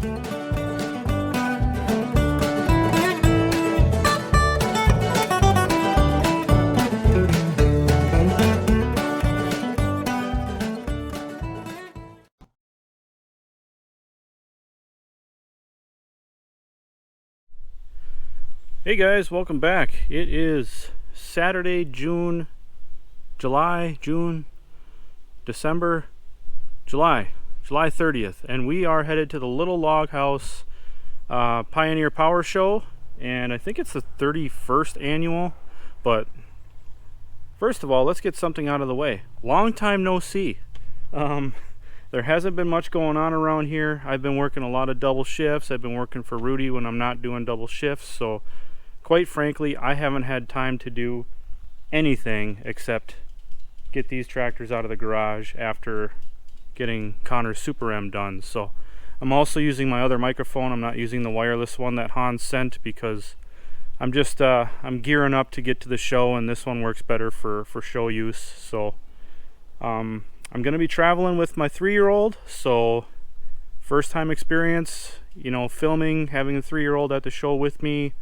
Hey guys, welcome back. It is Saturday, July, December, July 30th, and we are headed to the Little Log House Pioneer Power Show, and I think it's the 31st annual. But first of all, let's get something out of the way. Long time no see. There hasn't been much going on around here. I've been working a lot of double shifts. I've been working for Rudy when I'm not doing double shifts, so quite frankly, I haven't had time to do anything except get these tractors out of the garage after getting Connor's Super M done. So I'm also using my other microphone. I'm not using the wireless one that Hans sent because I'm just I'm gearing up to get to the show, and this one works better for show use. So I'm gonna be traveling with my 3-year-old, so first time experience, you know, filming, having a 3-year-old at the show with me.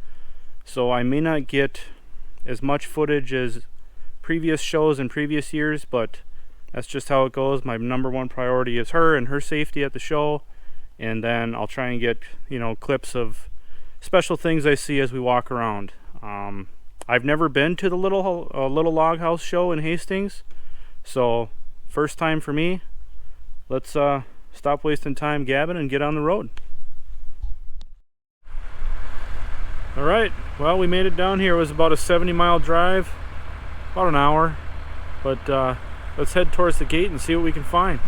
So I may not get as much footage as previous shows in previous years, but that's just how it goes. My number one priority is her and her safety at the show, and then I'll try and get, you know, clips of special things I see as we walk around. I've never been to the Little Log House show in Hastings, so first time for me. Let's stop wasting time gabbing and get on the road. Alright, well, we made it down here. It was about a 70-mile drive, about an hour, but let's head towards the gate and see what we can find.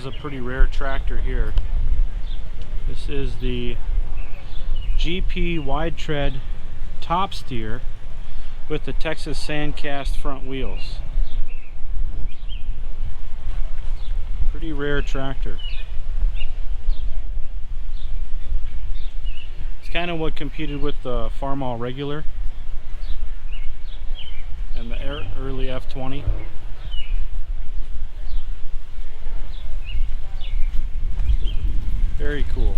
is a pretty rare tractor here. This is the GP wide tread top steer with the Texas Sandcast front wheels. Pretty rare tractor. It's kind of what competed with the Farmall regular and the early F20. Very cool.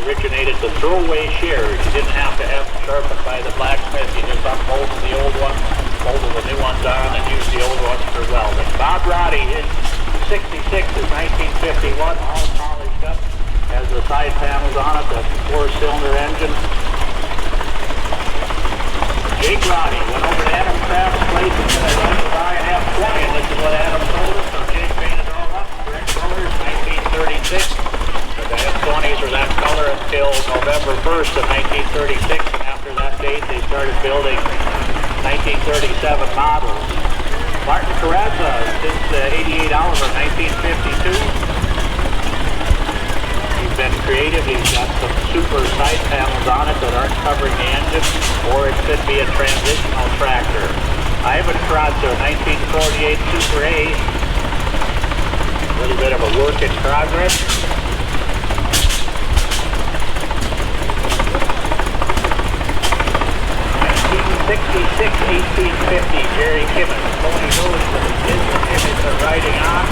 originated the throwaway shears. You didn't have to have them sharpened by the blacksmith. You just unmolded the old ones, molded the new ones on, and used the old ones for welding. Bob Roddy in 66 is 1951, all polished up. Has the side panels on it, the 4-cylinder engine. Jake Roddy went over to Adam Craft's place and said, I'd like to buy an F20, and this is what Adam told us. So Jake painted it all up, correct colors, 1936. The F20s were that color until November 1st of 1936, and after that date they started building 1937 models. Martin Carrazza since 88 Oliver, 1952. He's been creative. He's got some super side panels on it that aren't covering the engine, or it could be a transitional tractor. Ivan Carrazza, 1948 Super A. A little bit of a work in progress. 1966, 1850, Jerry Kimmons. Tony Lewis is the riding on.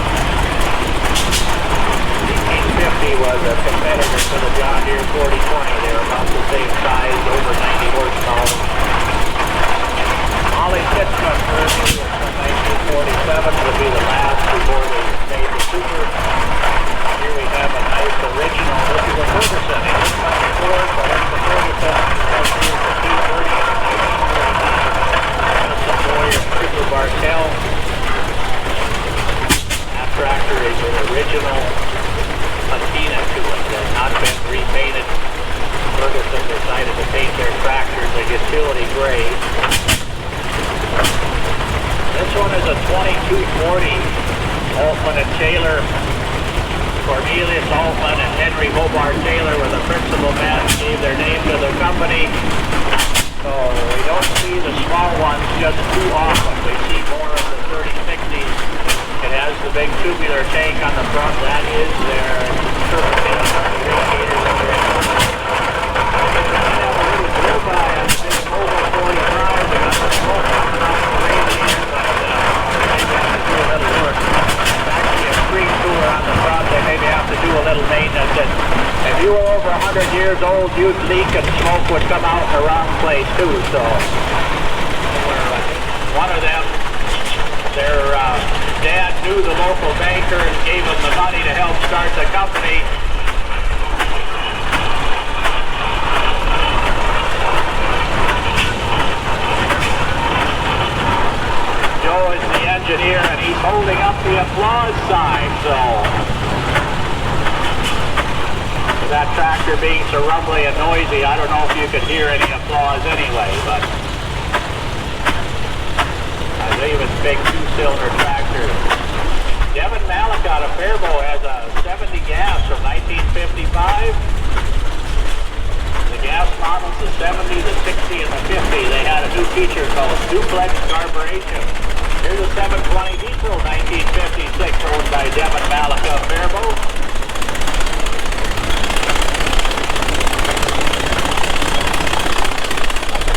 1850 was a competitor to the John Deere 4020. They were about the same size, over 90 horsepower. Ollie Pittsman first was from 1947, would be the last before they made the Super. Here we have a nice original. This is a Ferguson. It didn't come before, but it's the Ferguson. That's the T30. Some boy and Cooper Bartell. That tractor is an original patina to it. It has not been repainted. Ferguson decided to paint their tractors a utility gray. This one is a 2240 Altman and Taylor. Cornelius Altman and Henry Hobart Taylor were the principal men, gave their name to the company. So we don't see the small ones just too often. We see more of the 3060s. It has the big tubular tank on the front. That is their turbine radiator. They have a little blow-by on the big Mobile 45. They got the smoke coming off the radiator, but they have to do a little work. It's actually a screen cooler on the front. They maybe have to do a little maintenance. And if you were over 100 years old, you'd leak and smoke would come out in the wrong place too. So one of them, their dad knew the local banker and gave him the money to help start the company. Joe is the engineer and he's holding up the applause sign, so that tractor being so rumbly and noisy, I don't know if you could hear any applause anyway, but I believe it's a big 2-cylinder tractor. Devin Malacott of Faribault has a 70 gas from 1955. The gas models, the 70, the 60, and the 50, they had a new feature called duplex carburation. Here's a 720 diesel, 1956, owned by Devin Malacott of Faribault.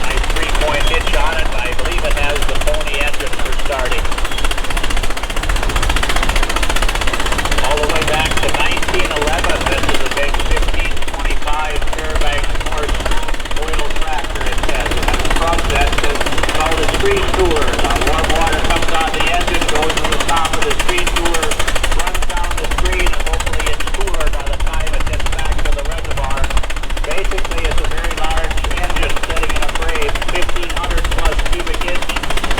Nice 3-point hitch on it. I believe it has the pony engine for starting. All the way back to 1911, this is a big 1525 Fairbanks horse oil tractor, it says. It has a process that's called a screen cooler. Warm water comes on the engine, goes to the top of the screen cooler, runs down the screen, and hopefully it's cooler by the time it gets back to the reservoir. Basically, it's a very large engine sitting in a frame, 1,500 plus cubic inch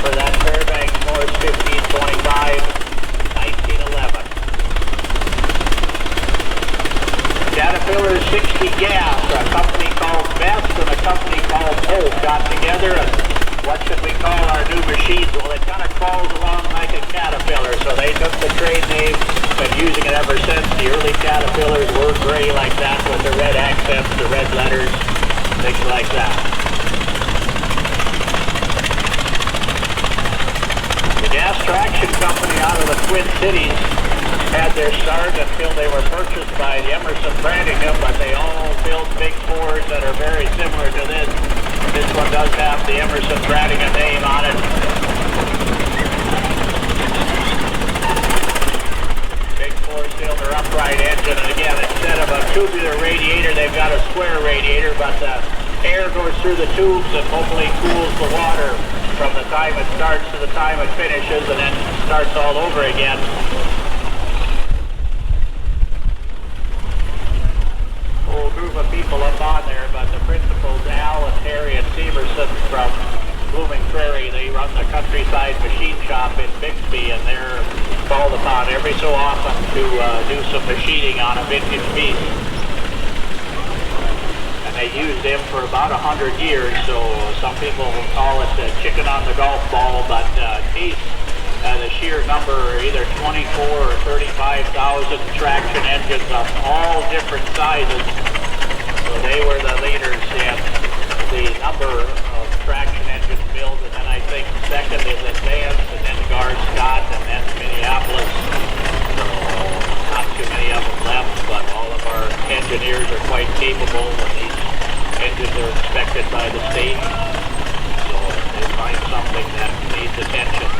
for that Fairbanks Morse 1525, 1911. Caterpillar 60 gas, a company called Best and a company called Holt got together, and what should we call our new machines? Well, it kind of crawls along like a Caterpillar, so they took the trade name, been using it ever since. The early Caterpillars were gray like that with the red accents, the red letters, things like that. The gas traction company out of the Twin Cities had their start until they were purchased by Emerson Branningham, but they all built big Fords that are very similar to this. This one does have the Emerson Branningham name on it. Big 4-cylinder cylinder upright engine, and again, instead of a tubular radiator, they've got a square radiator, but the air goes through the tubes and hopefully cools the water from the time it starts to the time it finishes, and then starts all over again. Whole group of people up on there, but the principals, Al and Terry and Severson from Blooming Prairie, they run the Countryside Machine Shop in Bixby, and they're called upon every so often to do some machining on a vintage piece. And they used them for about 100 years, so some people call it the chicken on the golf ball, but Case, the sheer number, either 24 or 35,000 traction engines of all different sizes. So they were the leaders in the number of traction engines built, and then I think second is Advance, and then Gar Scott, and then Minneapolis. So not too many of them left, but all of our engineers are quite capable, and these engines are inspected by the state. So if they find something that needs attention,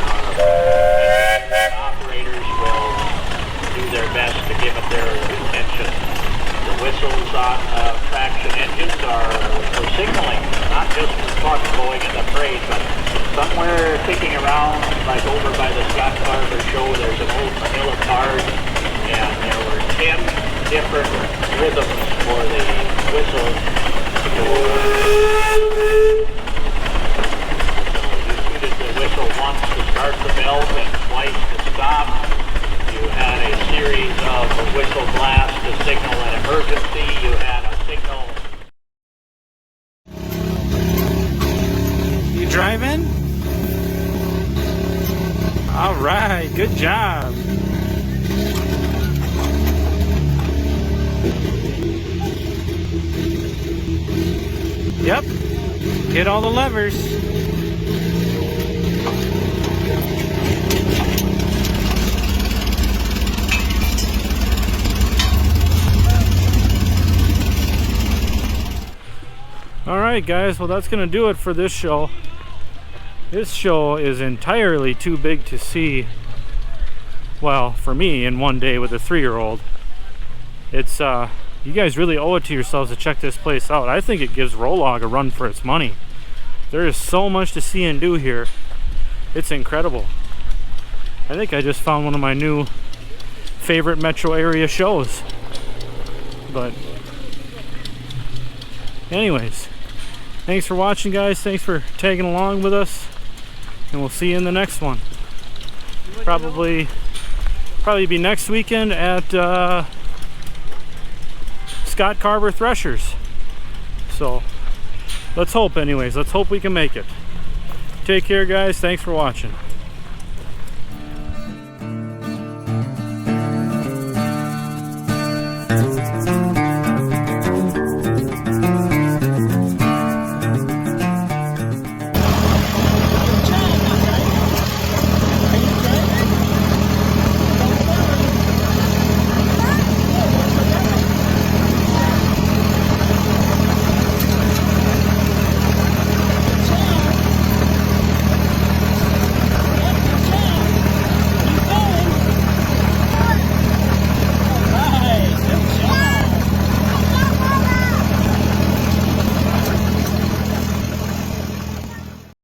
our operators will do their best to give it their attention. The whistles on traction engines are for signaling, not just for trucks going in the parade, but somewhere kicking around, like over by the Scott Carver show, there's an old manila card, and there were 10 different rhythms for the whistle. So you tooted the whistle once to start the belt and twice to stop. You had a series of whistle blasts to signal an emergency. You had a signal. You driving? All right, good job. Yep, hit all the levers. Alright guys, well that's gonna do it for this show. This show is entirely too big to see, well, for me in one day with a 3-year-old. It's you guys really owe it to yourselves to check this place out. I think it gives Rolog a run for its money. There is so much to see and do here. It's incredible. I think I just found one of my new favorite metro area shows. But anyways, thanks for watching guys. Thanks for tagging along with us, and we'll see you in the next one. Probably be next weekend at Scott Carver Threshers. So let's hope, anyways. Let's hope we can make it. Take care guys. Thanks for watching.